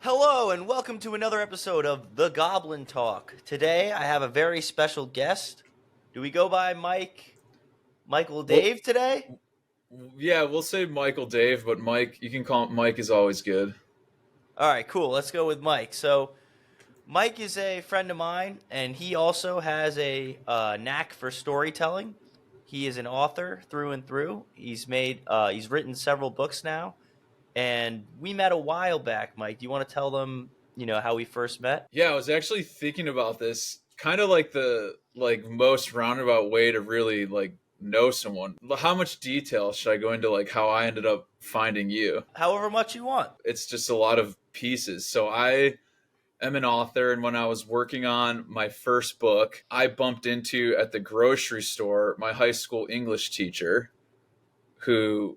Hello and welcome to another episode of the Goblin Talk. Today I have a very special guest. Do we go by Michael Well, Dave today? yeah, we'll say Michael Dave, but Mike, you can call him Mike is always good. All right, cool. Let's go with Mike. So Mike is a friend of mine, and he also has a knack for storytelling. He is an author through and through. He's written several books now, and we met a while back. Mike, do you want to tell them, how we first met? Yeah, I was actually thinking about this, kind of like the most roundabout way to really know someone. How much detail should I go into how I ended up finding you? However much you want. It's just a lot of pieces. So I am an author, and when I was working on my first book, I bumped into at the grocery store my high school English teacher who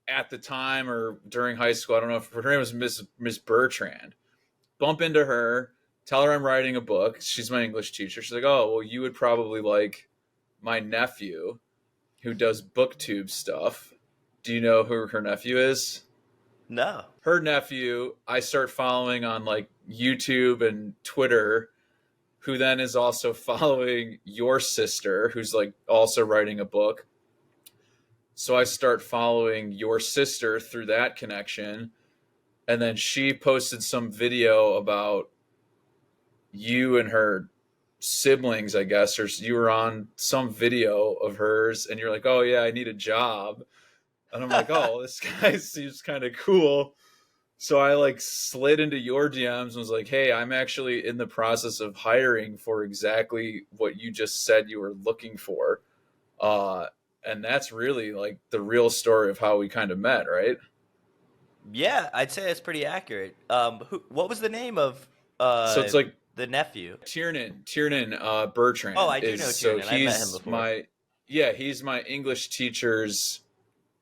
at the time or during high school, I don't know if her name was Miss Bertrand. Bump into her, tell her I'm writing a book. She's my English teacher. She's like, "Oh, well, you would probably like my nephew who does booktube stuff." Do you know who her nephew is? No. Her nephew, I start following on YouTube and Twitter, who then is also following your sister, who's also writing a book. So I start following your sister through that connection. And then she posted some video about you and her siblings, I guess, or you were on some video of hers and you're like, "Oh yeah, I need a job." And I'm like, "Oh, this guy seems kind of cool." So I slid into your DMs and was like, "Hey, I'm actually in the process of hiring for exactly what you just said you were looking for." And that's really the real story of how we kind of met, right? Yeah, I'd say that's pretty accurate. What was the name of So it's like the nephew? Tiernan Oh, Bertrand I do is, know so Tiernan. I've met him he's before. he's my English teacher's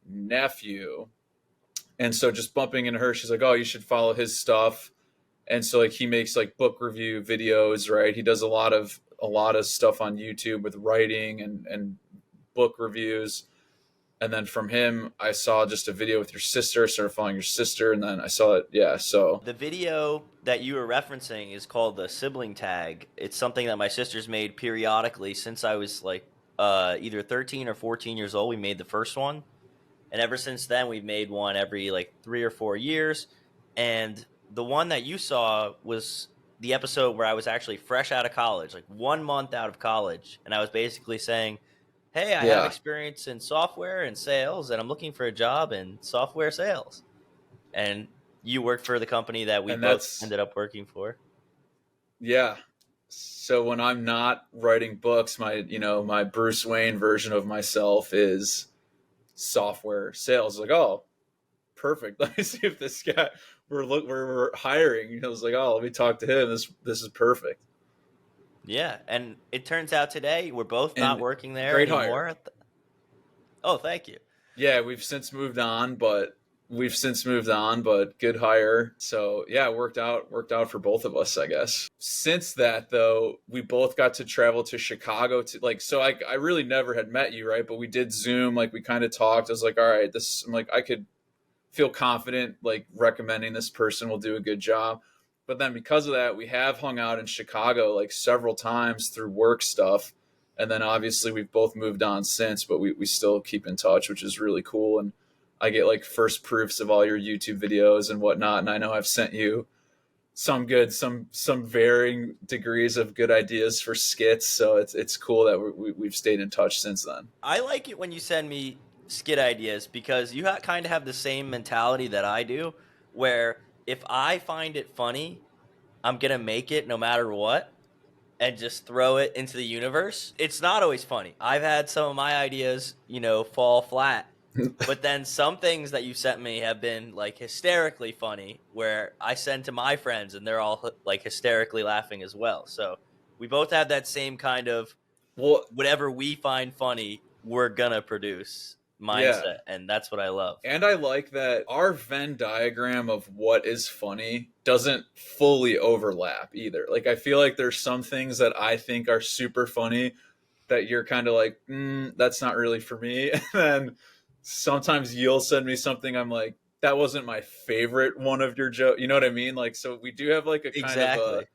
nephew. And so just bumping into her, she's like, "Oh, you should follow his stuff." And so he makes book review videos, right? He does a lot of stuff on YouTube with writing and book reviews. And then from him, I saw just a video with your sister, started following your sister, and then I saw it. Yeah, so The video that you were referencing is called the sibling tag. It's something that my sister's made periodically since I was either 13 or 14 years old. We made the first one. And ever since then, we've made one every 3 or 4 years. And the one that you saw was the episode where I was actually fresh out of college, like 1 month out of college. And I was basically saying, "Hey, I have yeah. experience in software and sales, and I'm looking for a job in software sales." And you worked for the company that we And both that's, ended up working for. yeah. So when I'm not writing books, my Bruce Wayne version of myself is software sales. Oh, perfect. Let me see if this guy we're hiring. I was like, "Oh, let me talk to him. This is perfect." Yeah, and it turns out today we're both not And working there great hire. anymore. Oh, thank you. Yeah, we've since moved on, but good hire. So yeah, it worked out for both of us, I guess. Since that though, we both got to travel to Chicago to so I really never had met you, right? But we did Zoom, we kind of talked. I was like, "All right, I'm I could feel confident recommending this person will do a good job." But then because of that, we have hung out in Chicago several times through work stuff. And then obviously we've both moved on since, but we still keep in touch, which is really cool. And I get first proofs of all your YouTube videos and whatnot. And I know I've sent you some good, some varying degrees of good ideas for skits. So it's cool that we've stayed in touch since then. I like it when you send me skit ideas because you kind of have the same mentality that I do, where if I find it funny, I'm going to make it no matter what and just throw it into the universe. It's not always funny. I've had some of my ideas, fall flat. But then some things that you sent me have been hysterically funny where I send to my friends and they're all hysterically laughing as well. So we both have that same kind of Well, whatever we find funny, we're gonna produce yeah. mindset, and that's what I love. And I like that our Venn diagram of what is funny doesn't fully overlap either. I feel like there's some things that I think are super funny that you're kind of that's not really for me. And then sometimes you'll send me something I'm like, that wasn't my favorite one of your joke. You know what I mean? Like, so we do have like a kind of a Exactly.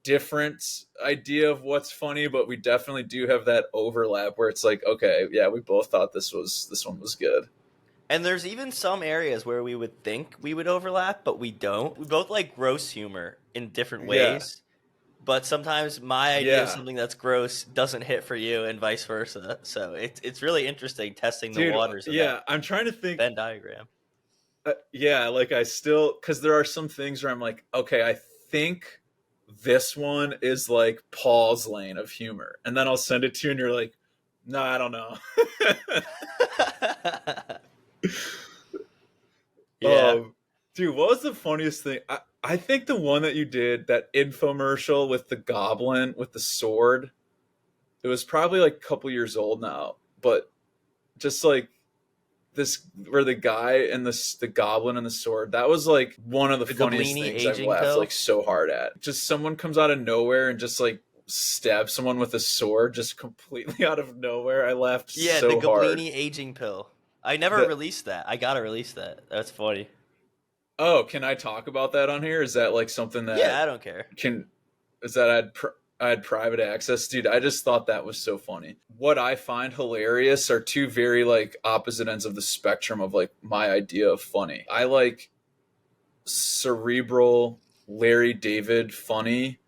different idea of what's funny, but we definitely do have that overlap where it's like, okay, yeah, we both thought this one was good. And there's even some areas where we would think we would overlap, but we don't. We both like gross humor in different Yeah. ways, but sometimes my idea of Yeah. something that's gross doesn't hit for you, and vice versa. So it's really interesting testing the Dude, waters of that yeah, I'm trying to think. Venn diagram. Yeah, like I still, because there are some things where I'm like, okay, I think this one is like Paul's lane of humor, and then I'll send it to you, and you're like, no, I don't know. Yeah. Dude, what was the funniest thing? I think the one that you did, that infomercial with the goblin with the sword, it was probably like a couple years old now, but just like this, where the guy and the goblin and the sword, that was like one of the The funniest Goblini things I've aging laughed like pill. so hard at. Just someone comes out of nowhere and just like stabs someone with a sword just completely out of nowhere. I laughed Yeah, the so hard. Goblini aging pill. I never The released that. I gotta release that. That's funny. Oh, can I talk about that on here? Is that like something that Yeah, I don't care. can is that I had private access, dude? I just thought that was so funny. What I find hilarious are two very like opposite ends of the spectrum of like my idea of funny. I like cerebral Larry David funny,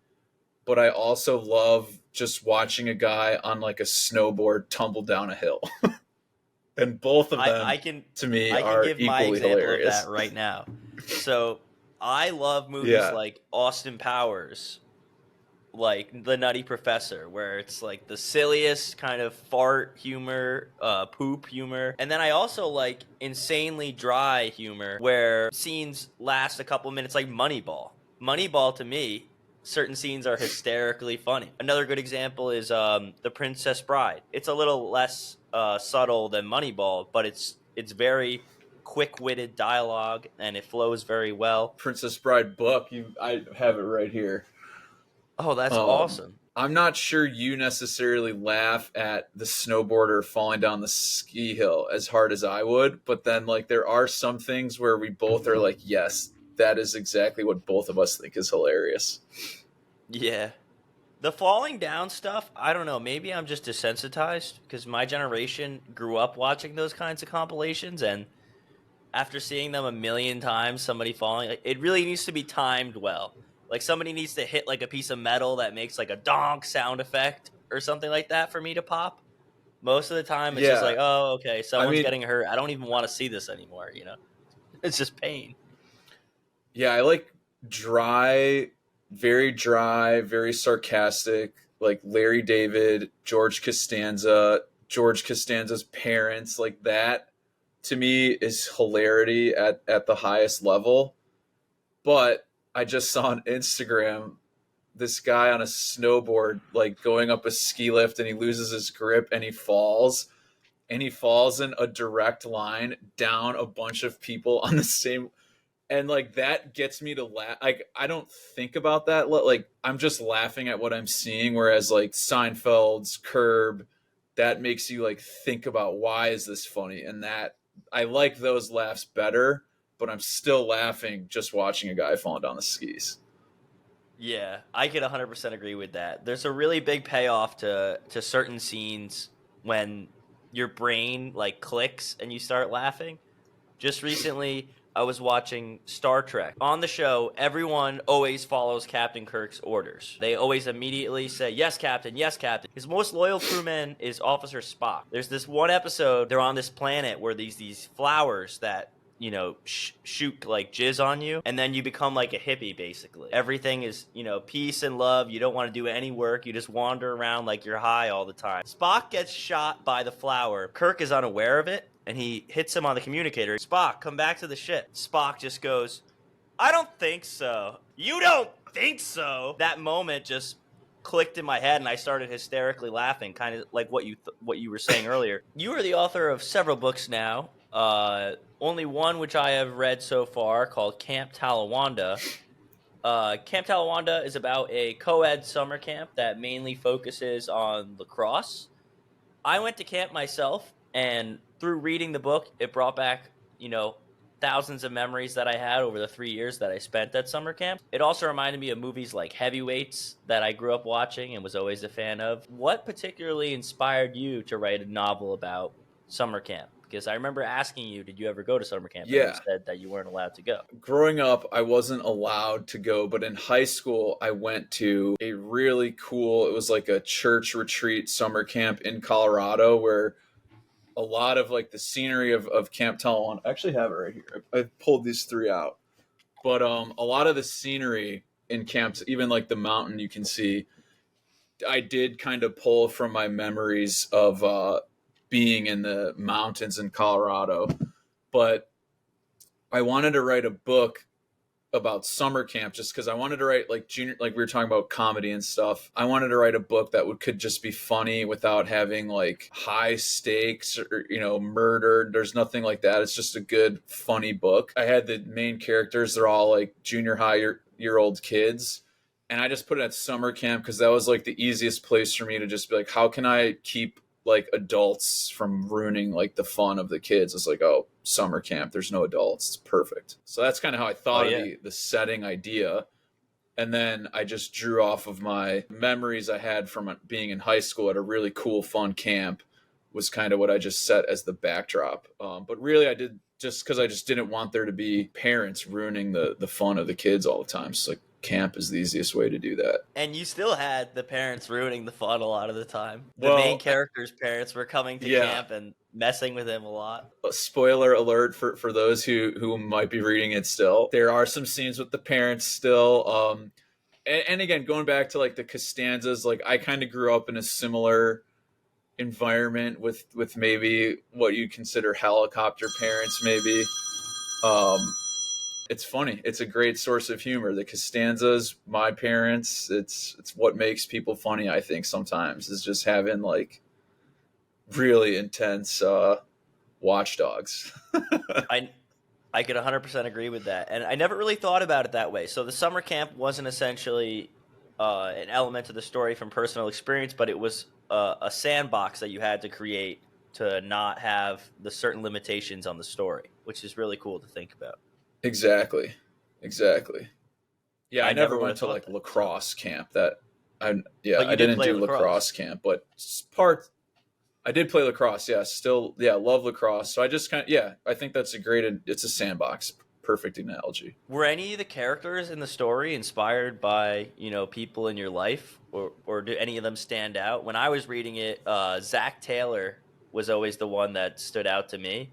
but I also love just watching a guy on like a snowboard tumble down a hill. And both of I, them I can to me I can are give my equally example of hilarious. that right now. So I love movies Yeah. like Austin Powers, like The Nutty Professor, where it's like the silliest kind of fart humor, poop humor. And then I also like insanely dry humor where scenes last a couple minutes, like Moneyball. Moneyball to me, certain scenes are hysterically funny. Another good example is The Princess Bride. It's a little less subtle than Moneyball, but it's very quick-witted dialogue and it flows very well. Princess Bride book, I have it right here. Oh, that's Um, awesome. I'm not sure you necessarily laugh at the snowboarder falling down the ski hill as hard as I would, but then like there are some things where we both are like, yes, that is exactly what both of us think is hilarious. Yeah. The falling down stuff, I don't know. Maybe I'm just desensitized because my generation grew up watching those kinds of compilations, and after seeing them a million times, somebody falling, like, it really needs to be timed well. Like somebody needs to hit like a piece of metal that makes like a donk sound effect or something like that for me to pop. Most of the time, it's just Yeah, like, oh, okay, I someone's mean, getting hurt. I don't even want to see this anymore. It's just pain. yeah, I like dry, very sarcastic, like Larry David, George Costanza's parents, like that to me is hilarity at the highest level. But I just saw on Instagram this guy on a snowboard like going up a ski lift and he loses his grip and he falls in a direct line down a bunch of people on the same, and like that gets me to laugh. Like I don't think about that, like I'm just laughing at what I'm seeing, whereas like Seinfeld's Curb, that makes you like think about why is this funny, and that I like those laughs better, but I'm still laughing just watching a guy falling down the skis. Yeah, I could 100% agree with that. There's a really big payoff to certain scenes when your brain like clicks and you start laughing. Just recently, I was watching Star Trek. On the show, everyone always follows Captain Kirk's orders. They always immediately say, "Yes, Captain, yes, Captain." His most loyal crewman is Officer Spock. There's this one episode, they're on this planet where these flowers that shoot like jizz on you, and then you become like a hippie basically. Everything is, peace and love. You don't want to do any work. You just wander around like you're high all the time. Spock gets shot by the flower. Kirk is unaware of it, and he hits him on the communicator. Spock, come back to the ship. Spock just goes, "I don't think so." "You don't think so?" That moment just clicked in my head, and I started hysterically laughing, kind of like what you were saying earlier. You are the author of several books now. Only one which I have read so far, called Camp Talawanda. Camp Talawanda is about a co-ed summer camp that mainly focuses on lacrosse. I went to camp myself, and through reading the book, it brought back, thousands of memories that I had over the 3 years that I spent at summer camp. It also reminded me of movies like Heavyweights that I grew up watching and was always a fan of. What particularly inspired you to write a novel about summer camp? Because I remember asking you, did you ever go to summer camp? And you Yeah. said that you weren't allowed to go. Growing up, I wasn't allowed to go, but in high school, I went to a really cool, it was like a church retreat summer camp in Colorado where a lot of like the scenery of Camp Talon, I actually have it right here. I pulled these three out. But a lot of the scenery in camps, even like the mountain you can see, I did kind of pull from my memories of being in the mountains in Colorado. But I wanted to write a book about summer camp just because I wanted to write like junior, like we were talking about comedy and stuff. I wanted to write a book that could just be funny without having like high stakes or, murder. There's nothing like that. It's just a good, funny book. I had the main characters. They're all like junior high year old kids. And I just put it at summer camp because that was like the easiest place for me to just be like, how can I keep like adults from ruining like the fun of the kids? It's like, oh, summer camp, there's no adults, it's perfect. So that's kind of how I thought of the setting idea. And then I just drew off of my memories I had from being in high school at a really cool, fun camp was kind of what I just set as the backdrop. But really I did just because I just didn't want there to be parents ruining the fun of the kids all the time. So like, camp is the easiest way to do that. And you still had the parents ruining the fun a lot of the time. The main character's parents were coming to camp and messing with him a lot. A spoiler alert for those who might be reading it still. There are some scenes with the parents still. And again, going back to like the Costanzas, like I kind of grew up in a similar environment with maybe what you consider helicopter parents, maybe. It's funny. It's a great source of humor. The Costanzas, my parents, it's what makes people funny, I think, sometimes, is just having like really intense watchdogs. I could 100% agree with that. And I never really thought about it that way. So the summer camp wasn't essentially an element of the story from personal experience, but it was a sandbox that you had to create to not have the certain limitations on the story, which is really cool to think about. Exactly. Yeah, I never went to like lacrosse camp. I didn't do lacrosse camp, but I did play lacrosse. Yeah, still, love lacrosse. So I just I think that's it's a sandbox. Perfect analogy. Were any of the characters in the story inspired by, people in your life, or do any of them stand out? When I was reading it, Zach Taylor was always the one that stood out to me.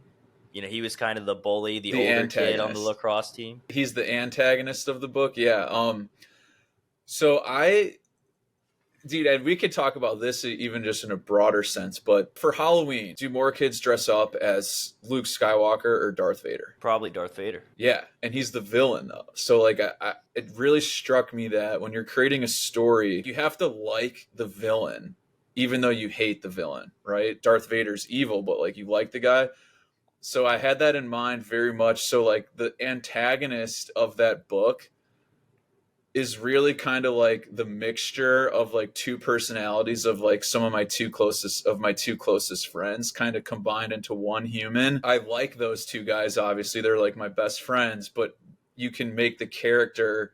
He was kind of the bully, the older kid on the lacrosse team. He's the antagonist of the book. Yeah. So dude, and we could talk about this even just in a broader sense, but for Halloween, do more kids dress up as Luke Skywalker or Darth Vader? Probably Darth Vader. Yeah, and he's the villain though. So like, it really struck me that when you're creating a story, you have to like the villain, even though you hate the villain, right? Darth Vader's evil, but like you like the guy. So I had that in mind very much. So like the antagonist of that book is really kind of like the mixture of like two personalities of like some of my two closest friends kind of combined into one human. I like those two guys. Obviously they're like my best friends, but you can make the character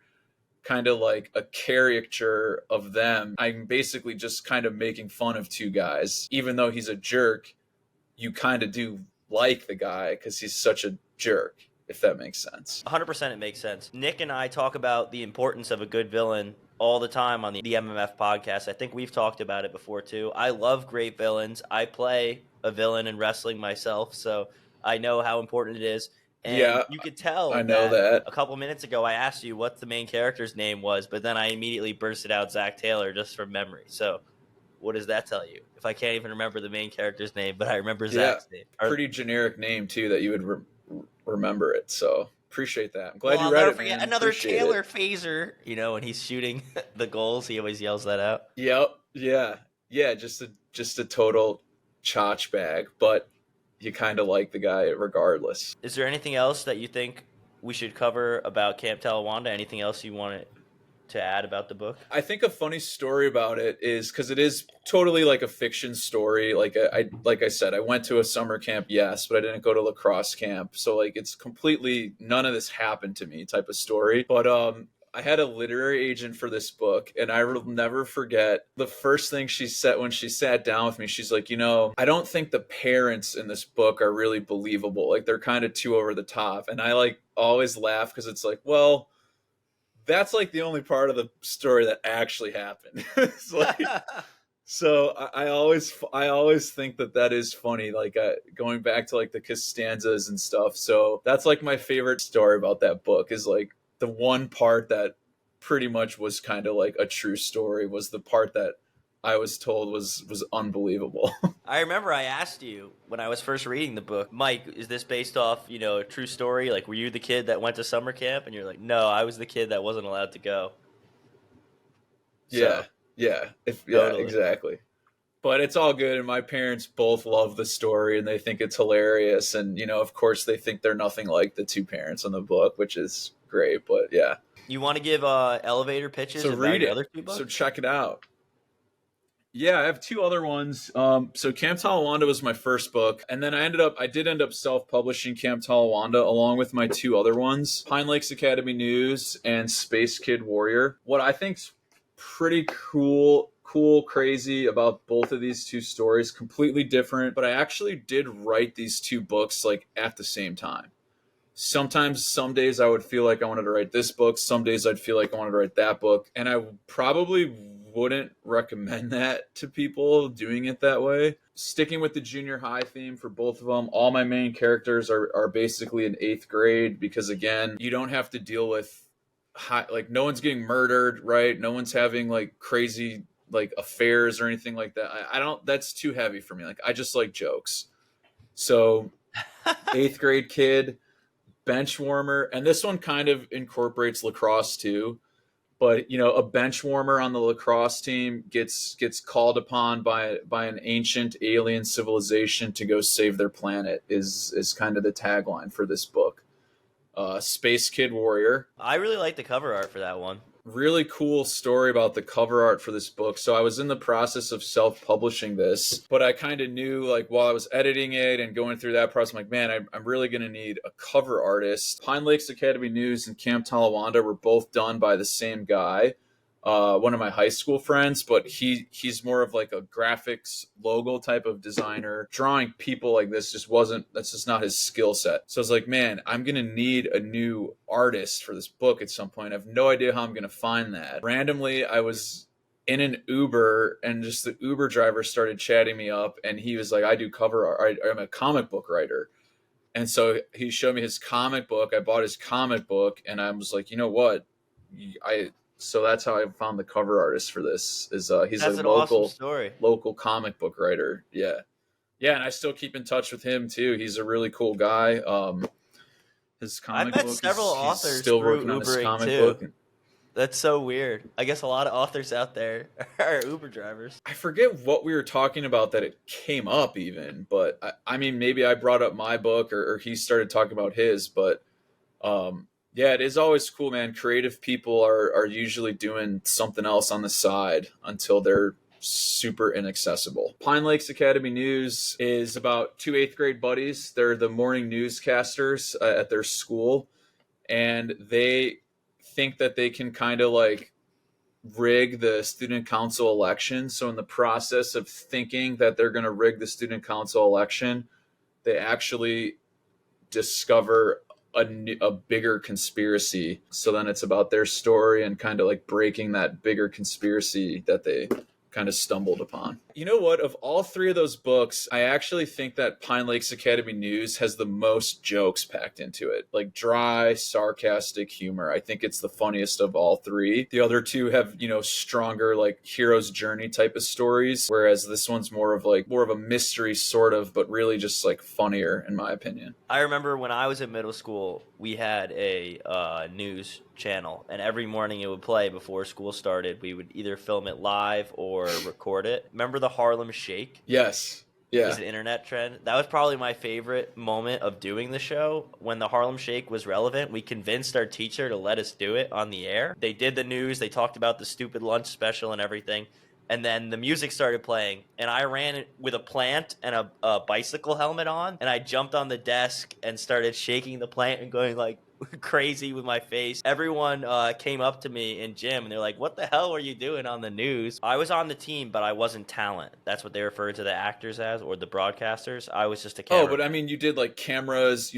kind of like a caricature of them. I'm basically just kind of making fun of two guys. Even though he's a jerk, you kind of do like the guy because he's such a jerk, if that makes sense. 100% it makes sense. Nick and I talk about the importance of a good villain all the time on the MMF podcast. I think we've talked about it before too. I love great villains. I play a villain in wrestling myself, so I know how important it is. And you could tell I know that a couple minutes ago I asked you what the main character's name was, but then I immediately bursted out Zach Taylor just from memory. So what does that tell you? If I can't even remember the main character's name, but I remember Zach's name. Pretty generic name, too, that you would remember it. So appreciate that. I'm glad you read it, man. Another Taylor phaser, when he's shooting the goals, he always yells that out. Yep. Yeah, just a total chotch bag, but you kind of like the guy regardless. Is there anything else that you think we should cover about Camp Talawanda? Anything else you want to to add about the book? I think a funny story about it is because it is totally like a fiction story. Like I said, I went to a summer camp, yes, but I didn't go to lacrosse camp. So like it's completely none of this happened to me type of story. But I had a literary agent for this book, and I will never forget the first thing she said when she sat down with me. She's like, I don't think the parents in this book are really believable. Like they're kind of too over the top. And I like always laugh because it's like, well, that's like the only part of the story that actually happened. It's like, so I always think that is funny, like going back to like the Costanzas and stuff. So that's like my favorite story about that book is like the one part that pretty much was kind of like a true story was the part that I was told was unbelievable. I remember I asked you when I was first reading the book, Mike, is this based off, a true story? Like, were you the kid that went to summer camp? And you're like, no, I was the kid that wasn't allowed to go. Yeah, So, yeah, totally. exactly. But it's all good, and my parents both love the story and they think it's hilarious, and of course they think they're nothing like the two parents in the book, which is great. But yeah, You want to give elevator pitches so about read your it, other two so books? check it out. Yeah, I have two other ones. So Camp Talawanda was my first book, and then I did end up self-publishing Camp Talawanda along with my two other ones, Pine Lakes Academy News and Space Kid Warrior. What I think's pretty cool, crazy about both of these two stories, completely different, but I actually did write these two books like at the same time. Sometimes, some days I would feel like I wanted to write this book. Some days I'd feel like I wanted to write that book. And I probably wouldn't recommend that to people doing it that way. Sticking with the junior high theme for both of them, all my main characters are basically in eighth grade because, again, you don't have to deal with like no one's getting murdered, right? No one's having like crazy like affairs or anything like that. I don't, that's too heavy for me. Like, I just like jokes. So, eighth grade kid, bench warmer, and this one kind of incorporates lacrosse too. But a bench warmer on the lacrosse team gets called upon by an ancient alien civilization to go save their planet. Is kind of the tagline for this book. Space Kid Warrior. I really like the cover art for that one. Really cool story about the cover art for this book. So I was in the process of self-publishing this, but I kind of knew, like, while I was editing it and going through that process, I'm like, man, I'm really going to need a cover artist. Pine Lakes Academy News and Camp Talawanda were both done by the same guy, one of my high school friends, but he's more of like a graphics logo type of designer. Drawing people like this that's just not his skill set. So I was like, man, I'm gonna need a new artist for this book at some point. I have no idea how I'm gonna find that. Randomly, I was in an Uber and just the Uber driver started chatting me up, and he was like, I do cover art, I'm a comic book writer. And so he showed me his comic book. I bought his comic book, and I was like, you know what? I So that's how I found the cover artist for this. Is he's a That's an awesome local story. local comic book writer. Yeah, yeah, and I still keep in touch with him too. He's a really cool guy. His I've comic met book, several he's authors still through working on his Ubering comic too. book. That's so weird. I guess a lot of authors out there are Uber drivers. I forget what we were talking about that it came up even, but I mean, maybe I brought up my book or he started talking about his, but yeah, it is always cool, man. Creative people are usually doing something else on the side until they're super inaccessible. Pine Lakes Academy News is about two eighth grade buddies. They're the morning newscasters at their school, and they think that they can kind of like rig the student council election. So, in the process of thinking that they're going to rig the student council election, they actually discover a bigger conspiracy. So then it's about their story and kind of like breaking that bigger conspiracy that they kind of stumbled upon. You know what? Of all three of those books, I actually think that Pine Lakes Academy News has the most jokes packed into it. Like dry, sarcastic humor. I think it's the funniest of all three. The other two have, stronger like hero's journey type of stories, whereas this one's more of a mystery sort of, but really just like funnier in my opinion. I remember when I was in middle school, we had a news channel, and every morning it would play before school started. We would either film it live or record it. Remember the Harlem Shake? Yes. Yeah. was an internet trend. That was probably my favorite moment of doing the show. When the Harlem Shake was relevant, we convinced our teacher to let us do it on the air. They did the news, they talked about the stupid lunch special and everything. And then the music started playing, and I ran it with a plant and a bicycle helmet on, and I jumped on the desk and started shaking the plant and going like crazy with my face. Everyone came up to me in gym and they're like, "What the hell were you doing on the news?" I was on the team, but I wasn't talent. That's what they refer to the actors as, or the broadcasters. I was just a Oh, camera. but I mean, you did cameras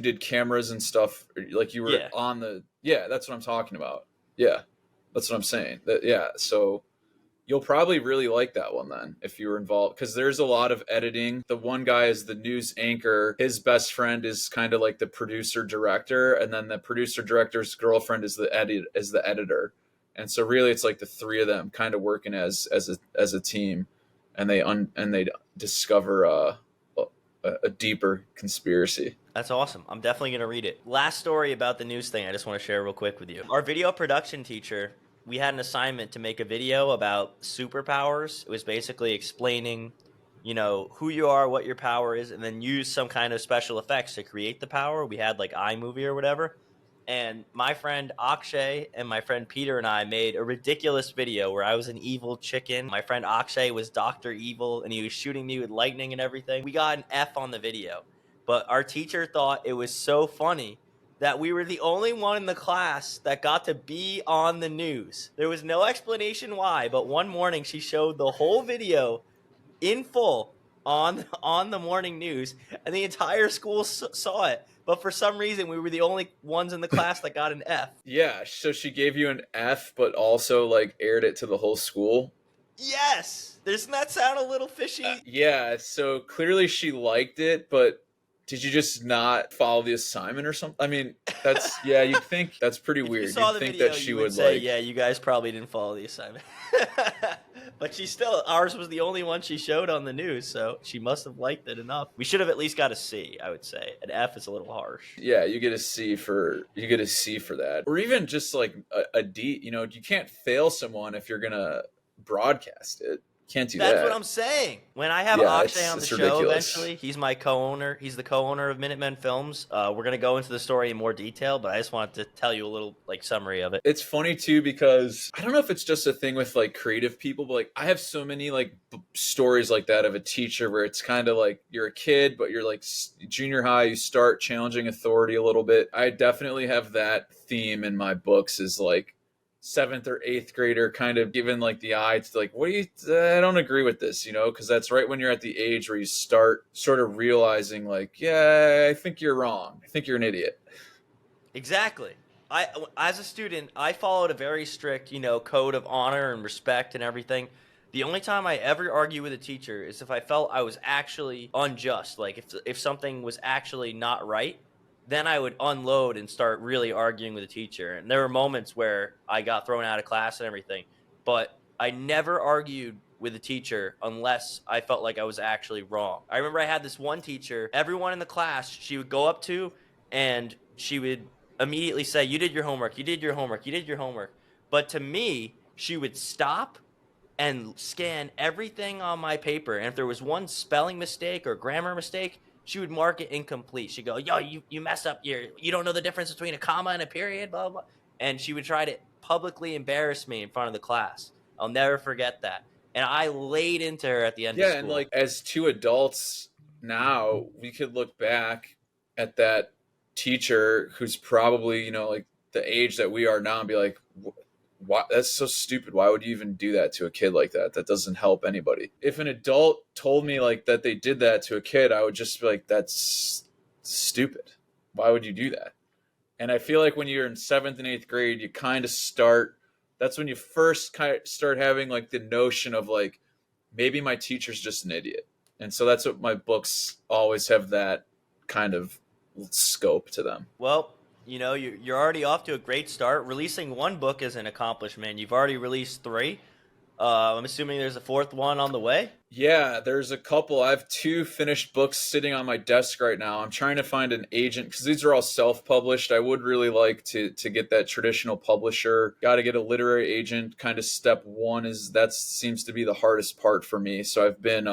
and stuff. Like you were Yeah, on the, yeah, that's what I'm talking about. Yeah, that's what I'm saying. Yeah, so you'll probably really like that one then if you were involved because there's a lot of editing. The one guy is the news anchor. His best friend is kind of like the producer director, and then the producer director's girlfriend is the editor. And so really, it's like the three of them kind of working as a team, and they discover a deeper conspiracy. that's awesome. I'm definitely going to read it. Last story about the news thing I just want to share real quick with you. Our video production teacher, we had an assignment to make a video about superpowers. It was basically explaining, who you are, what your power is, and then use some kind of special effects to create the power. We had like iMovie or whatever. And my friend Akshay and my friend Peter and I made a ridiculous video where I was an evil chicken. My friend Akshay was Dr. Evil and he was shooting me with lightning and everything. We got an F on the video. But our teacher thought it was so funny that we were the only one in the class that got to be on the news. There was no explanation why, but one morning she showed the whole video in full on the morning news, and the entire school saw it. But for some reason, we were the only ones in the class that got an F. Yeah, so she gave you an F, but also like aired it to the whole school. Yes, doesn't that sound a little fishy? Yeah, so clearly she liked it, but did you just not follow the assignment or something? I mean, that's yeah, you'd think that's pretty If you weird. saw You'd the think video, that she you would would say, like "Yeah, you guys probably didn't follow the assignment." But ours was the only one she showed on the news, so she must have liked it enough. We should have at least got a C, I would say. An F is a little harsh. yeah, you get a C for that. Or even just like a D, you can't fail someone if you're going to broadcast it. Can't do That's what that. I'm saying. When I have Yeah, Akshay on the it's show ridiculous. eventually, he's my co-owner. He's the co-owner of Minutemen Films. We're gonna go into the story in more detail, but I just wanted to tell you a little like summary of it. It's funny too because I don't know if it's just a thing with like creative people, but like I have so many like stories like that of a teacher where it's kind of like you're a kid, but you're like junior high, you start challenging authority a little bit. I definitely have that theme in my books is like seventh or eighth grader kind of giving like the eye to like, what do you, I don't agree with this, because that's right when you're at the age where you start sort of realizing like, yeah, I think you're wrong. I think you're an idiot. Exactly. As a student, I followed a very strict, code of honor and respect and everything. The only time I ever argue with a teacher is if I felt I was actually unjust, like if something was actually not right, then I would unload and start really arguing with the teacher. And there were moments where I got thrown out of class and everything, but I never argued with a teacher unless I felt like I was actually wrong. I remember I had this one teacher, everyone in the class, she would go up to and she would immediately say, "You did your homework, you did your homework, you did your homework." But to me, she would stop and scan everything on my paper. And if there was one spelling mistake or grammar mistake, she would mark it incomplete. She'd go, "Yo, you messed up. You don't know the difference between a comma and a period, blah, blah." And she would try to publicly embarrass me in front of the class. I'll never forget that. And I laid into her at the end of Yeah, and school. like as two adults now, we could look back at that teacher who's probably, like the age that we are now and be like, why, that's so stupid. Why would you even do that to a kid like that? That doesn't help anybody. If an adult told me like that they did that to a kid, I would just be like, that's stupid. Why would you do that? And I feel like when you're in seventh and eighth grade, you kind of start, that's when you first kind of start having like the notion of like, maybe my teacher's just an idiot. And so that's what my books always have, that kind of scope to them. Well, you're already off to a great start. Releasing one book is an accomplishment. You've already released three. I'm assuming there's a fourth one on the way. Yeah, there's a couple. I have two finished books sitting on my desk right now. I'm trying to find an agent because these are all self-published. I would really like to get that traditional publisher. Got to get a literary agent. Kind of step one is that seems to be the hardest part for me. So I've been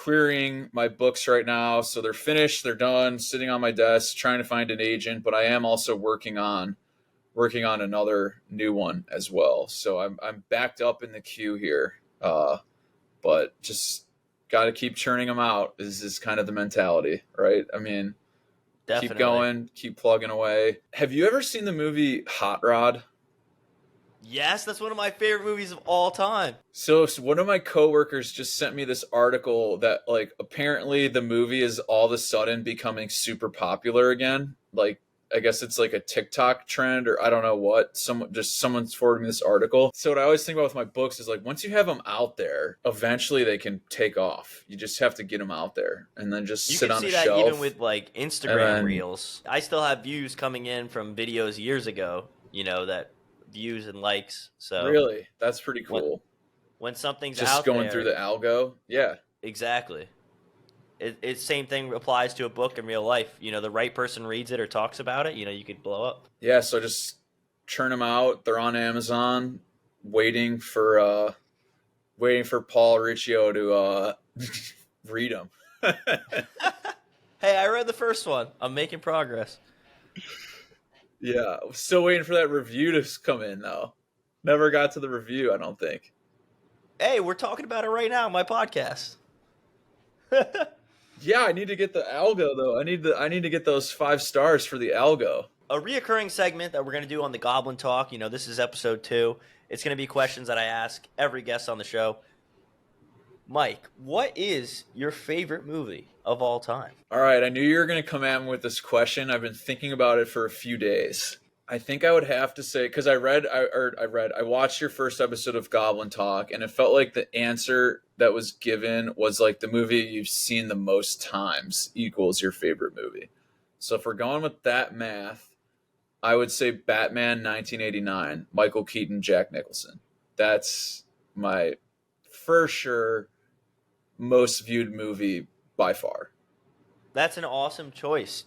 querying my books right now. So they're finished, they're done, sitting on my desk, trying to find an agent, but I am also working on another new one as well. So I'm backed up in the queue here. But just got to keep churning them out is kind of the mentality, right? I mean, keep Definitely. going, keep plugging away. Have you ever seen the movie Hot Rod? Yes, that's one of my favorite movies of all time. So one of my coworkers just sent me this article that like apparently the movie is all of a sudden becoming super popular again. Like I guess it's like a TikTok trend or I don't know what. Someone's forwarded me this article. So what I always think about with my books is like once you have them out there, eventually they can take off. You just have to get them out there and then just You sit can on a see that even shelf with like and Instagram then reels. I still have views coming in from videos years ago, that views and likes. So really that's pretty when cool. when something's Just out going through there, the algo. Yeah. exactly. It's same thing applies to a book in real life. The right person reads it or talks about it, you could blow up. Yeah, so just churn them out. They're on Amazon waiting for Paul Riccio to read them. Hey, I read the first one. I'm making progress. Yeah, still waiting for that review to come in though. Never got to the review, I don't think. Hey, we're talking about it right now on my podcast. Yeah, I need to get the algo though. I need to get those 5 stars for the algo. A reoccurring segment that we're going to do on the Goblin Talk. This is episode 2. It's going to be questions that I ask every guest on the show. Mike, what is your favorite movie of all time? All right, I knew you were going to come at me with this question. I've been thinking about it for a few days. I think I would have to say because I watched your first episode of Goblin Talk, and it felt like the answer that was given was like the movie you've seen the most times equals your favorite movie. So if we're going with that math, I would say Batman 1989, Michael Keaton, Jack Nicholson. That's my for sure most viewed movie by far. That's an awesome choice.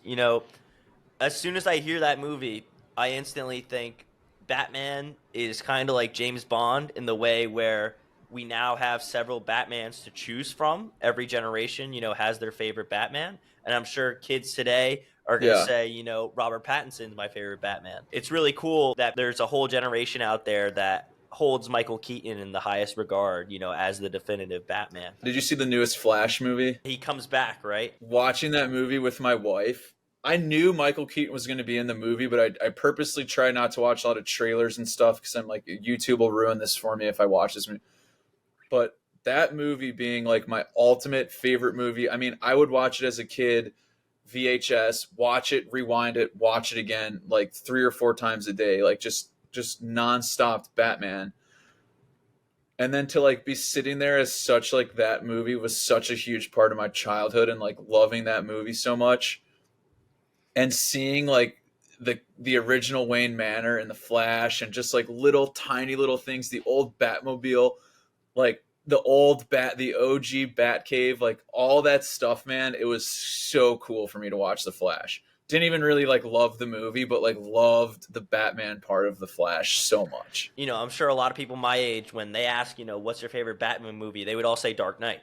As soon as I hear that movie, I instantly think Batman is kind of like James Bond in the way where we now have several Batmans to choose from. Every generation, has their favorite Batman. And I'm sure kids today are going to Yeah. say, Robert Pattinson's my favorite Batman. It's really cool that there's a whole generation out there that holds Michael Keaton in the highest regard, as the definitive Batman. Did you see the newest Flash movie? He comes back, right? Watching that movie with my wife, I knew Michael Keaton was going to be in the movie, but I purposely try not to watch a lot of trailers and stuff because I'm like, YouTube will ruin this for me if I watch this movie. But that movie being like my ultimate favorite movie, I mean, I would watch it as a kid, VHS, watch it, rewind it, watch it again, like 3 or 4 times a day, like just nonstop Batman. And then to like be sitting there as such like that movie was such a huge part of my childhood and like loving that movie so much and seeing like the original Wayne Manor and the Flash and just like little tiny little things, the old Batmobile, like the OG Batcave, like all that stuff, man. It was so cool for me to watch the Flash. Didn't even really like love the movie, but like loved the Batman part of the Flash so much. I'm sure a lot of people my age, when they ask, what's your favorite Batman movie, they would all say Dark Knight.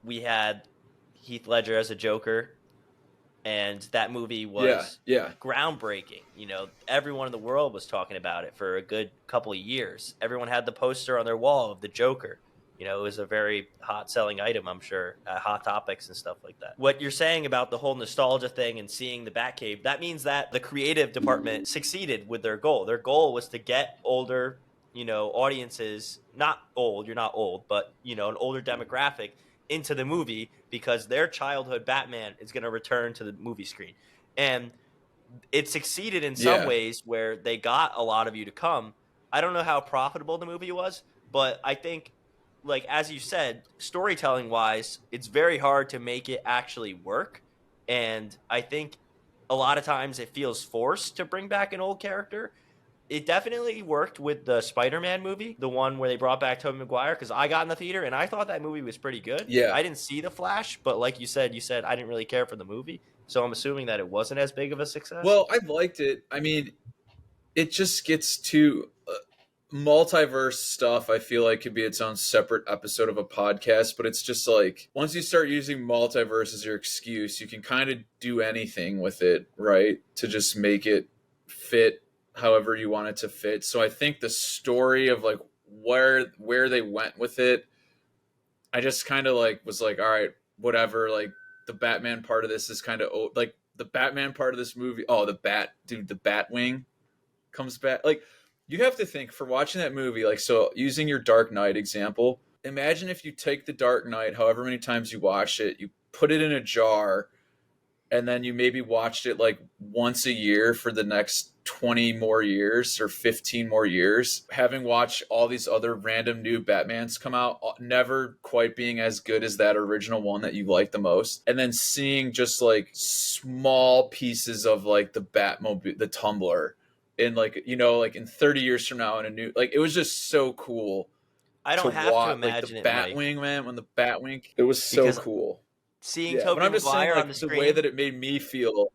We had Heath Ledger as a Joker, and that movie was Yeah. groundbreaking. Everyone in the world was talking about it for a good couple of years. Everyone had the poster on their wall of the Joker. It was a very hot selling item, I'm sure, at Hot Topics and stuff like that. What you're saying about the whole nostalgia thing and seeing the Batcave, that means that the creative department succeeded with their goal. Their goal was to get older, audiences, not old, you're not old, but, an older demographic into the movie because their childhood Batman is going to return to the movie screen. And it succeeded in some Yeah. ways where they got a lot of you to come. I don't know how profitable the movie was, but I think, like as you said, storytelling wise, it's very hard to make it actually work. And I think a lot of times it feels forced to bring back an old character. It definitely worked with the Spider-Man movie, the one where they brought back Tobey Maguire, because I got in the theater and I thought that movie was pretty good. Yeah. I didn't see The Flash, but like you said I didn't really care for the movie. So I'm assuming that it wasn't as big of a success. Well, I liked it. I mean, it just gets too multiverse stuff I feel like could be its own separate episode of a podcast, but it's just like once you start using multiverse as your excuse, you can kind of do anything with it, right? To just make it fit however you want it to fit. So I think the story of like where they went with it, I just kind of like was like, all right, whatever. Like the Batman part of this is kind of like the Batman part of this movie. Oh, the Batwing comes back. Like you have to think for watching that movie. Like so, using your Dark Knight example, imagine if you take the Dark Knight, however many times you watch it, you put it in a jar, and then you maybe watched it like once a year for the next 20 more years or 15 more years, having watched all these other random new Batmans come out, never quite being as good as that original one that you like the most, and then seeing just like small pieces of like the Batmobile, the Tumbler, in like, you know, like in 30 years from now in a new, like it was just so cool I to don't have to watch, like the imagine it, Mike, Batwing, man, when the Batwing, it was so because cool. seeing Yeah, but Tobey I'm just saying, Maguire on the like the way screen, that it made me feel.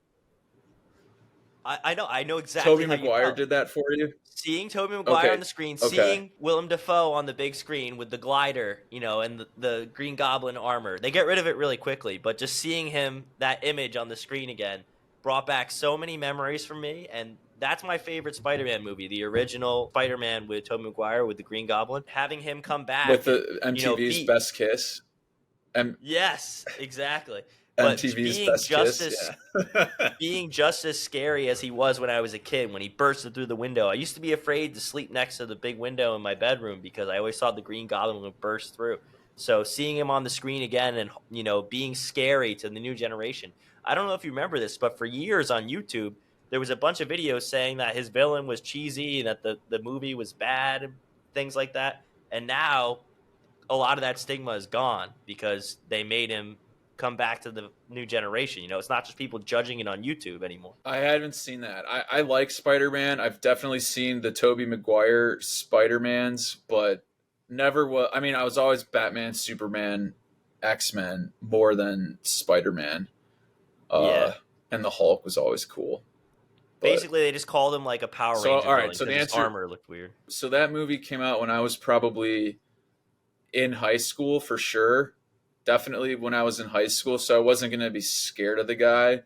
I know exactly Toby how you Maguire felt. did that for you? Seeing Tobey Maguire on Okay. the screen, Okay. seeing Willem Dafoe on the big screen with the glider, you know, and the Green Goblin armor. They get rid of it really quickly, but just seeing him, that image on the screen again, brought back so many memories for me. And that's my favorite Spider-Man movie, the original Spider-Man with Tobey Maguire with the Green Goblin. Having him come With back and, the you know, MTV's be Best Kiss. M- yes, exactly. But MTV's Best Kiss. Yeah. being just as scary as he was when I was a kid, when he bursted through the window. I used to be afraid to sleep next to the big window in my bedroom because I always thought the Green Goblin would burst through. So seeing him on the screen again and, you know, being scary to the new generation. I don't know if you remember this, but for years on YouTube, there was a bunch of videos saying that his villain was cheesy and that the movie was bad and things like that. And now a lot of that stigma is gone because they made him come back to the new generation. You know, it's not just people judging it on YouTube anymore. I haven't seen that. I like Spider-Man. I've definitely seen the Tobey Maguire Spider-Mans, but never was. I mean, I was always Batman, Superman, X-Men more than Spider-Man. Yeah. Uh, and the Hulk was always cool. But Basically, they just called him like a Power so, Ranger all right. villain So the because his answer. armor looked weird. So that movie came out when I was probably in high school for sure. Definitely when I was in high school, so I wasn't gonna be scared of the guy.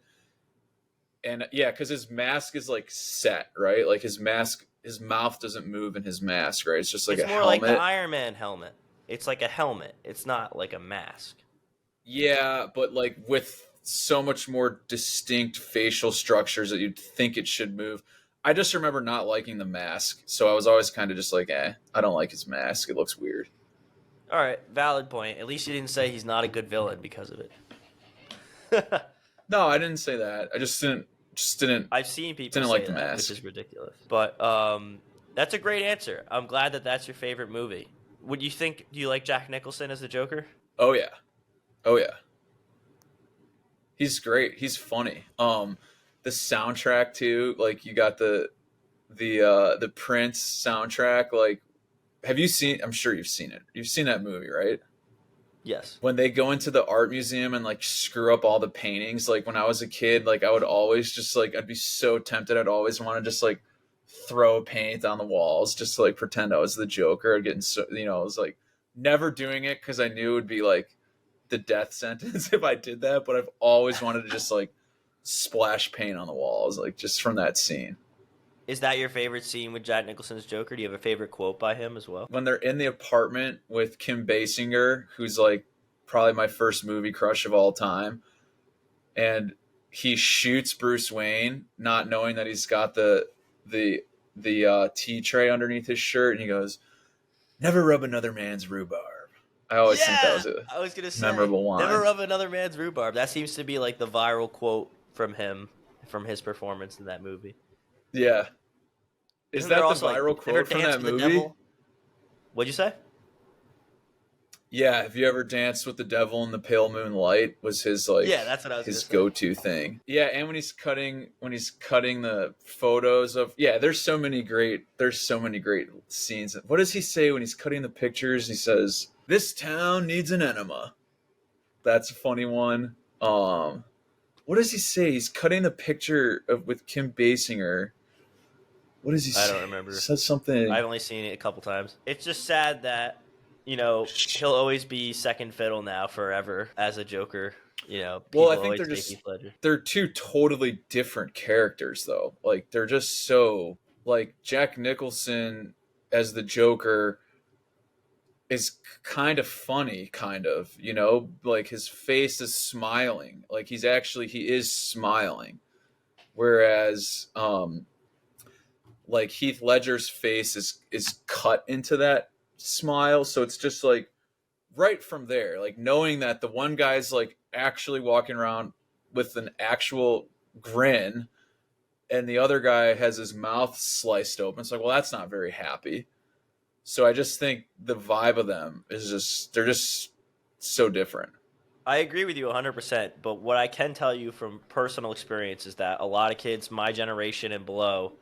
And yeah, because his mask is like set, right? Like his mouth doesn't move in his mask, right? It's just like It's a more like the helmet. Iron Man helmet. It's like a helmet. It's not like a mask. Yeah, but like with so much more distinct facial structures that you'd think it should move. I just remember not liking the mask, so I was always kind of just like, I don't like his mask. It looks weird. All right, valid point. At least you didn't say he's not a good villain because of it. No, I didn't say that. I just I've seen people didn't say like the that, which mask. is ridiculous. But that's a great answer. I'm glad that that's your favorite movie. Would you think? Do you like Jack Nicholson as the Joker? Oh yeah. Oh yeah. He's great. He's funny. The soundtrack too, like you got the Prince soundtrack. Like, have you seen? I'm sure you've seen it. You've seen that movie, right? Yes. When they go into the art museum and like screw up all the paintings. Like when I was a kid, like I would always just like I'd be so tempted. I'd always want to just like throw paint on the walls just to like pretend I was the Joker. Getting so I was like never doing it because I knew it would be like the death sentence if I did that, but I've always wanted to just like splash paint on the walls, like just from that scene. Is that your favorite scene with Jack Nicholson's Joker? Do you have a favorite quote by him as well? When they're in the apartment with Kim Basinger, who's like probably my first movie crush of all time, and he shoots Bruce Wayne, not knowing that he's got the tea tray underneath his shirt, and he goes, "Never rub another man's rhubarb." I always think that Yeah, was a I was gonna say, memorable never line. rub another man's rhubarb. That seems to be like the viral quote from him, from his performance in that movie. Yeah. Is Isn't there that the also like viral never quote from dance that with the movie? devil? What'd you say? Yeah, have you ever danced with the devil in the pale moonlight? Was his Yeah, that's what I was gonna his say. go-to thing. Yeah, and when he's cutting the photos of, yeah, there's so many great scenes. What does he say when he's cutting the pictures? He says, "This town needs an enema." That's a funny one. What does he say? He's cutting the picture of with Kim Basinger. What does he I say? don't He remember. says something. I've only seen it a couple times. It's just sad that, you know, he'll always be second fiddle now forever as a Joker. You know, Well, I people think always say Heath Ledger. they're two totally different characters though. Like they're just so like Jack Nicholson as the Joker is kind of funny, kind of, you know, like his face is smiling. Like he is smiling. Whereas like Heath Ledger's face is cut into that smile, so it's just like right from there, like knowing that the one guy's like actually walking around with an actual grin and the other guy has his mouth sliced open. It's like, well, that's not very happy. So I just think the vibe of them is just, they're just so different. I agree with you 100%, but what I can tell you from personal experience is that a lot of kids my generation and below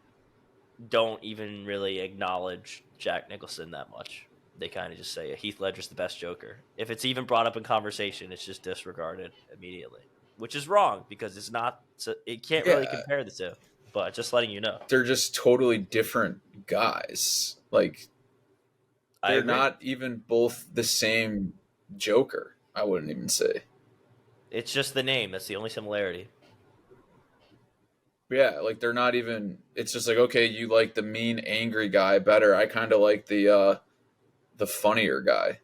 don't even really acknowledge Jack Nicholson that much. They kind of just say Heath Ledger's the best Joker. If it's even brought up in conversation, it's just disregarded immediately, which is wrong because it's not. It can't really Yeah, compare the two. But just letting you know, they're just totally different guys. Like I they're agree. not even both the same Joker, I wouldn't even say. It's just the name. That's the only similarity. Yeah, like they're not even, it's just like, okay, you like the mean angry guy better. I kind of like the funnier guy.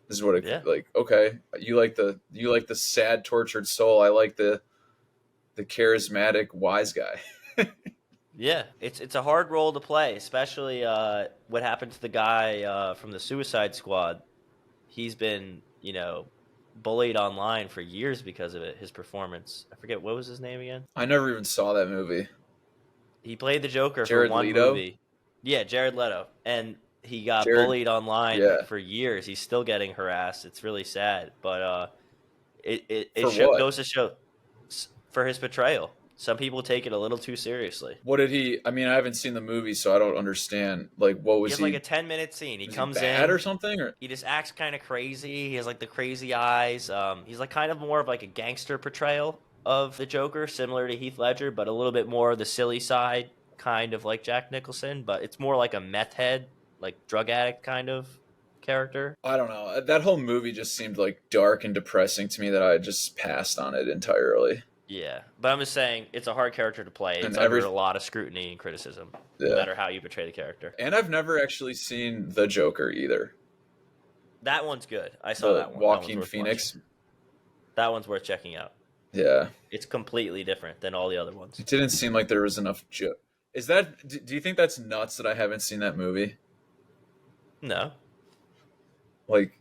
This is what it Yeah, like, okay, you like the sad tortured soul. I like the charismatic wise guy. yeah. It's a hard role to play, especially what happened to the guy from the Suicide Squad. He's been, bullied online for years because of it. His performance. I forget what was his name again. I never even saw that movie. He played the Joker for Jared one Leto? movie. Yeah, Jared Leto, and he got Jared bullied online yeah. for years. He's still getting harassed. It's really sad, but For what? goes to show for his portrayal. Some people take it a little too seriously. What did he, I mean, I haven't seen the movie so I don't understand. Like what He was has like he, a 10-minute scene. He was he comes bad or in. something or He just acts kind of crazy. He has like the crazy eyes. He's like kind of more of like a gangster portrayal of the Joker, similar to Heath Ledger, but a little bit more the silly side, kind of like Jack Nicholson. But it's more like a meth head, like drug addict kind of character. I don't know. That whole movie just seemed like dark and depressing to me that I just passed on it entirely. Yeah, but I'm just saying it's a hard character to play. And It's under every a lot of scrutiny and criticism, no yeah. matter how you portray the character. And I've never actually seen The Joker either. That one's good. I saw The that one. That one's Joaquin worth watching. Phoenix. That one's worth checking out. Yeah. It's completely different than all the other ones. It didn't seem like there was enough joke. Is that do you think that's nuts that I haven't seen that movie? No, Like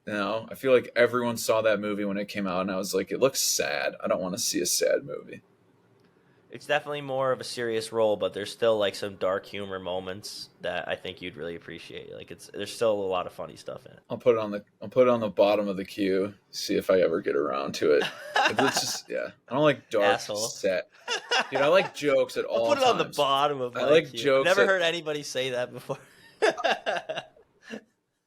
no, I feel like everyone saw that movie when it came out and I was like it looks sad. I don't want to see a sad movie. it's definitely more of a serious role, but there's still like some dark humor moments that I think you'd really appreciate. Like there's still a lot of funny stuff in I'll put it on the bottom of the queue, see if I ever get around to it. It's it. just yeah. I don't like dark Asshole. sad. Dude, I like jokes at I'll all put it on the times. bottom of I my like queue. I've jokes never at heard anybody say that before.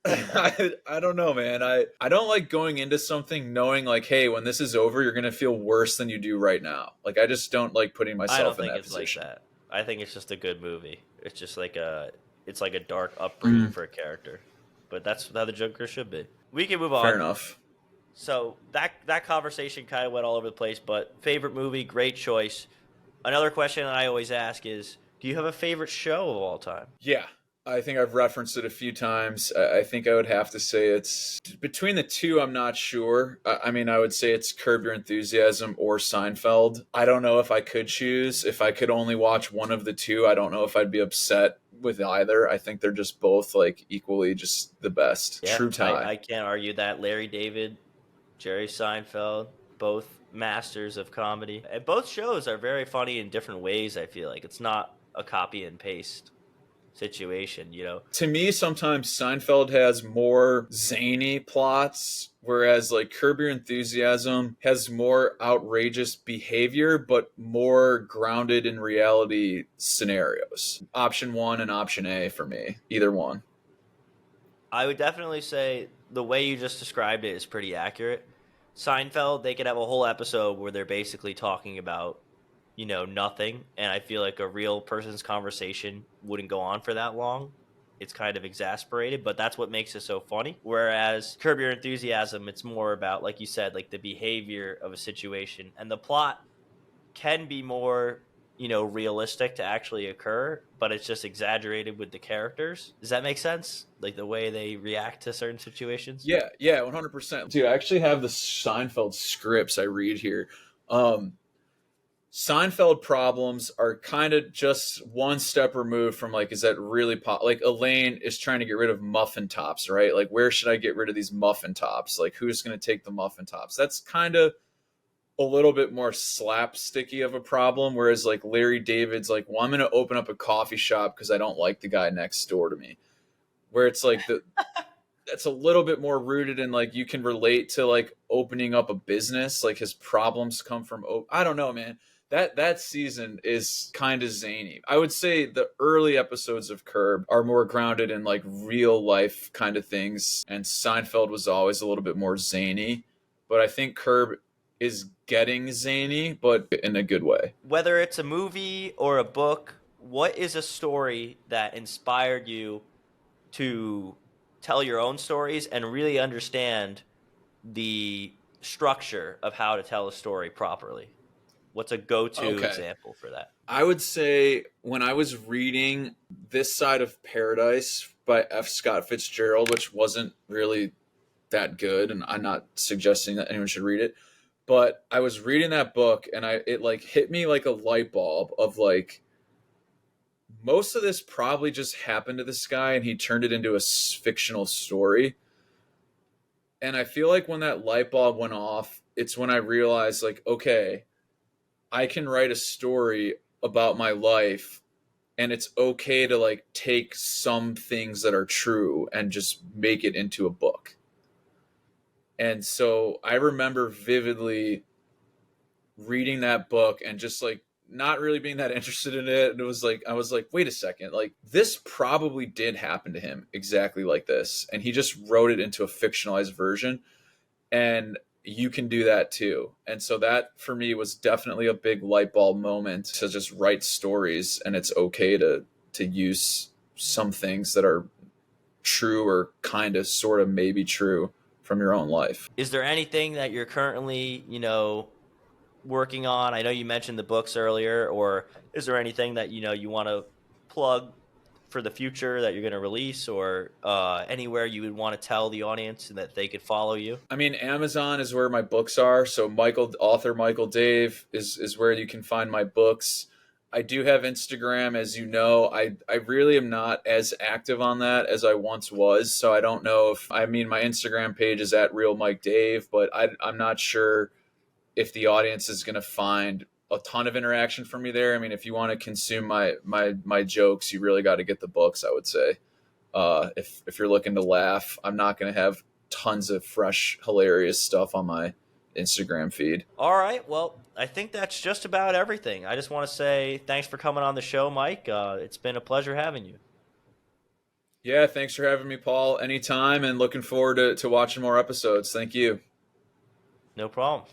I don't know, man. I don't like going into something knowing like, hey, when this is over, you're gonna feel worse than you do right now. Like I just don't like putting I don't myself in think that it's like position. that. I think it's just a good movie. It's just like it's like a dark upbringing Mm, for a character. But that's how the Joker should be. We can move fair on. enough. So that conversation kind of went all over the place, but favorite movie, great choice. Another question that I always ask is, do you have a favorite show of all time? Yeah, I think I've referenced it a few times. I think I would have to say it's between the two. I'm not sure. I mean, I would say it's Curb Your Enthusiasm or Seinfeld. I don't know if I could choose. If I could only watch one of the two, I don't know if I'd be upset with either. I think they're just both like equally just the best. Yeah, True tie. I can't argue that. Larry David, Jerry Seinfeld, both masters of comedy. And both shows are very funny in different ways, I feel like. It's not a copy and paste situation. To me, sometimes Seinfeld has more zany plots, whereas like Curb Your Enthusiasm has more outrageous behavior, but more grounded in reality scenarios. Option one and option A for me, either one. I would definitely say the way you just described it is pretty accurate. Seinfeld, they could have a whole episode where they're basically talking about nothing, and I feel like a real person's conversation wouldn't go on for that long. It's kind of exasperated, but that's what makes it so funny. Whereas Curb Your Enthusiasm, it's more about, like you said, like the behavior of a situation, and the plot can be more, realistic to actually occur, but it's just exaggerated with the characters. Does that make sense? Like the way they react to certain situations? Yeah, yeah, 100%. Dude, I actually have the Seinfeld scripts I read here. Um, Seinfeld problems are kind of just one step removed from like, is that really like Elaine is trying to get rid of muffin tops, right? Like, where should I get rid of these muffin tops? Like, who's going to take the muffin tops? That's kind of a little bit more slapsticky of a problem. Whereas like Larry David's like, well, I'm going to open up a coffee shop because I don't like the guy next door to me. Where it's like that's a little bit more rooted in like you can relate to like opening up a business. Like his problems come from I don't know, man. That season is kind of zany. I would say the early episodes of Curb are more grounded in like real life kind of things, and Seinfeld was always a little bit more zany. But I think Curb is getting zany, but in a good way. Whether it's a movie or a book, what is a story that inspired you to tell your own stories and really understand the structure of how to tell a story properly? What's a go-to Okay. example for that? I would say when I was reading This Side of Paradise by F. Scott Fitzgerald, which wasn't really that good, and I'm not suggesting that anyone should read it, but I was reading that book and it like hit me like a light bulb of like most of this probably just happened to this guy and he turned it into a fictional story. And I feel like when that light bulb went off, it's when I realized like, okay, I can write a story about my life and it's okay to like take some things that are true and just make it into a book. And so I remember vividly reading that book and just like not really being that interested in it. And it was like, I was like, wait a second, like this probably did happen to him exactly like this. And he just wrote it into a fictionalized version. And you can do that too. And so that for me was definitely a big light bulb moment to just write stories. And it's okay to use some things that are true or kind of sort of maybe true from your own life. Is there anything that you're currently, working on? I know you mentioned the books earlier, or is there anything that, you want to plug for the future that you're going to release, or anywhere you would want to tell the audience that they could follow you? I mean, Amazon is where my books are. So author Michael Dave is where you can find my books. I do have Instagram, as you know. I really am not as active on that as I once was. So I don't know if, I mean, my Instagram page is at Real Mike Dave, but I'm not sure if the audience is going to find a ton of interaction from me there. I mean, if you want to consume my jokes, you really got to get the books, I would say. If you're looking to laugh, I'm not going to have tons of fresh, hilarious stuff on my Instagram feed. All right. Well, I think that's just about everything. I just want to say thanks for coming on the show, Mike. It's been a pleasure having you. Yeah, thanks for having me, Paul. Anytime, and looking forward to watching more episodes. Thank you. No problem.